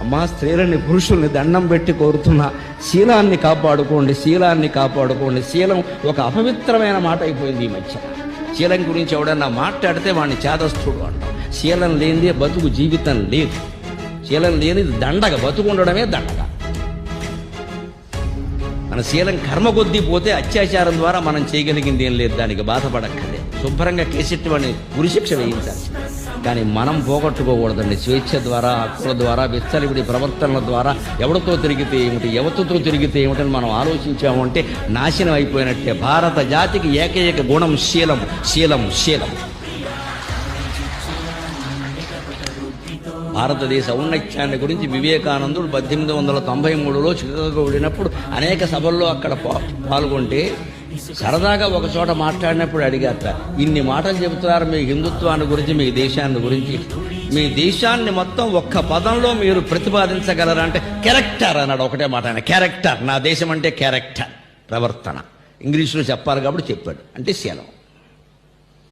అమ్మా, స్త్రీలని పురుషుల్ని దండం పెట్టి కోరుతున్నా, శీలాన్ని కాపాడుకోండి, శీలాన్ని కాపాడుకోండి. శీలం ఒక అపవిత్రమైన మాట అయిపోయింది ఈ మధ్య. శీలం గురించి ఎవడన్నా మాట్లాడితే వాడిని చేదస్తుడు అంటాం. శీలం లేనిదే బతుకు జీవితం లేదు. శీలం లేనిది దండగ, బతుకు ఉండడమే దండగ. మన శీలం కర్మ కొద్దీ పోతే అత్యాచారం ద్వారా మనం చేయగలిగింది ఏం లేదు, దానికి బాధపడక్కర్లేదు. శుభ్రంగా కేసెట్టి వాడిని ఉరిశిక్ష వేయించాలి. కానీ మనం పోగొట్టుకోకూడదండి. స్వేచ్ఛ ద్వారా, హక్కుల ద్వారా, విచ్చలివిడి ప్రవర్తనల ద్వారా ఎవరితో తిరిగితే ఏమిటి, ఎవరితో తిరిగితే ఏమిటని మనం ఆలోచించామంటే నాశనం అయిపోయినట్టే. భారత జాతికి ఏకైక గుణం శీలం, శీలం, శీలం. భారతదేశ ఔన్నత్యాన్ని గురించి వివేకానందుడు 1893లో చికాగో వెళ్ళినప్పుడు అనేక సభల్లో అక్కడ పాల్గొంటే సరదాగా ఒక చోట మాట్లాడినప్పుడు అడిగారట, ఇన్ని మాటలు చెబుతున్నారు మీ హిందుత్వాన్ని గురించి, మీ దేశాన్ని గురించి, మీ దేశాన్ని మొత్తం ఒక్క పదంలో మీరు ప్రతిపాదించగలరా అంటే క్యారెక్టర్ అన్నాడు. ఒకటే మాట, ఆయన క్యారెక్టర్. నా దేశం అంటే క్యారెక్టర్, ప్రవర్తన. ఇంగ్లీష్లో చెప్పాలి కాబట్టి చెప్పాడు, అంటే శీలం.